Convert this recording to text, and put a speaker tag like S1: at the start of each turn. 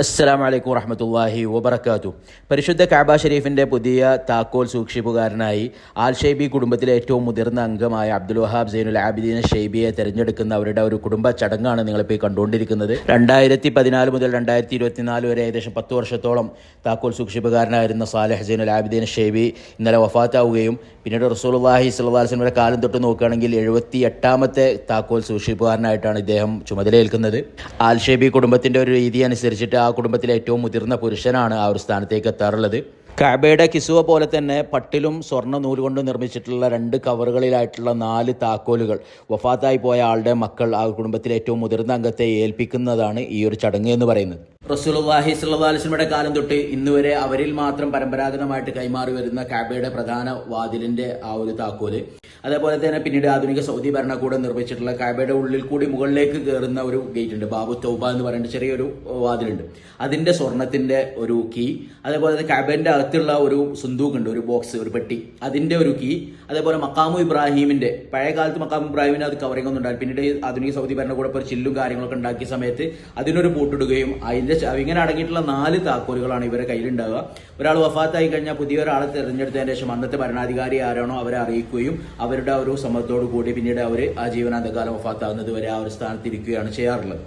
S1: അസ്സലാമു അലൈക്കും വറഹ്മത്തുള്ളാഹി വബറകാതുഹു. പരിശുദ്ധ കഅബ ഷരീഫിന്റെ പുതിയ താക്കോൽ സൂക്ഷിപ്പുകാരനായി ആൽ ഷൈബി കുടുംബത്തിലെ ഏറ്റവും മുതിർന്ന അംഗമായ അബ്ദുൽ വഹാബ് സൈനുൽ ആബിദീൻ ഷൈബിയെ തെരഞ്ഞെടുക്കുന്ന അവരുടെ ഒരു കുടുംബ ചടങ്ങാണ് നിങ്ങളിപ്പോൾ കണ്ടുകൊണ്ടിരിക്കുന്നത്. 2014 മുതൽ 2024 വരെ ഏകദേശം 10 വർഷത്തോളം താക്കോൽ സൂക്ഷിപ്പുകാരനായിരുന്ന സാലിഹ് സൈനുൽ ആബിദീൻ ഷൈബി ഇന്നലെ വഫാത്താവുകയും പിന്നീട് റസൂലുള്ളാഹി സ്വല്ലല്ലാഹു അലൈഹി വസല്ലമയുടെ കാലം തൊട്ട് നോക്കുകയാണെങ്കിൽ 78ാമത്തെ താക്കോൽ സൂക്ഷിപ്പുകാരനായിട്ടാണ് ഇദ്ദേഹം ചുമതലയേൽക്കുന്നത്. ആൽ ഷൈബി കുടുംബത്തിന്റെ ഒരു രീതി അനുസരിച്ചിട്ട് ആ കുടുംബത്തിലെ ഏറ്റവും മുതിർന്ന പുരുഷനാണ് ആ ഒരു സ്ഥാനത്തേക്ക് എത്താറുള്ളത്. കഅബയുടെ കിസുവ പോലെ തന്നെ പട്ടിലും സ്വർണ്ണ നൂല് കൊണ്ട് നിർമ്മിച്ചിട്ടുള്ള 2 കവറുകളിലായിട്ടുള്ള 4 താക്കോലുകൾ വഫാത്തായി പോയ ആളുടെ മക്കൾ ആ കുടുംബത്തിലെ ഏറ്റവും മുതിർന്ന അംഗത്തെ ഏൽപ്പിക്കുന്നതാണ് ഈ ഒരു ചടങ്ങ് എന്ന് പറയുന്നത്. റസൂലുള്ളാഹി സ്വല്ലല്ലാഹു അലൈഹി വസല്ലമയുടെ കാലം തൊട്ട് ഇന്ന് വരെ അവരിൽ മാത്രം പരമ്പരാഗതമായിട്ട് കൈമാറി വരുന്ന കഅബയുടെ പ്രധാന വാതിലിന്റെ ആ ഒരു താക്കോല്, അതേപോലെ തന്നെ പിന്നീട് ആധുനിക സൗദി ഭരണകൂടം നിർമ്മിച്ചിട്ടുള്ള കഅബയുടെ ഉള്ളിൽ കൂടി മുകളിലേക്ക് കയറുന്ന ഒരു ഗേറ്റ് ഉണ്ട്, ബാബു തൗബ എന്ന് പറയുന്ന ചെറിയൊരു വാതിലുണ്ട്, അതിന്റെ സ്വർണത്തിന്റെ ഒരു കീ, അതേപോലെ തന്നെ കഅബന്റെ അകത്തുള്ള ഒരു സുന്ദൂഖ് ഉണ്ട്, ഒരു ബോക്സ്, ഒരു പെട്ടി, അതിന്റെ ഒരു കീ, അതേപോലെ മഖാമു ഇബ്രാഹിമിന്റെ പഴയ കാലത്ത് മഖാമു ഇബ്രാഹിമിന് അത് കവറിംഗ് ഒന്നും ഉണ്ടായിരുന്നു, പിന്നീട് ആധുനിക സൗദി ഭരണകൂടം ഒരു ചില്ലും കാര്യങ്ങളൊക്കെ ഉണ്ടാക്കിയ സമയത്ത് അതിനൊരു പൂട്ടിടുകയും അതിന്റെ ഇങ്ങനെ അടങ്ങിയിട്ടുള്ള 4 താക്കോലുകളാണ് ഇവരെ കയ്യിലുണ്ടാവുക. ഒരാൾ വഫാത്തായി കഴിഞ്ഞാൽ പുതിയ ഒരാളെ തിരഞ്ഞെടുത്തതിന് ശേഷം അന്നത്തെ ഭരണാധികാരി ആരാണോ അവരെ അറിയിക്കുകയും അവരുടെ ഒരു സമ്മതത്തോടു കൂടി പിന്നീട് അവർ ആ ജീവനാന്തകാലം വഫാത്താകുന്നത് വരെ ആ ഒരു സ്ഥാനത്തിരിക്കുകയാണ് ചെയ്യാറുള്ളത്.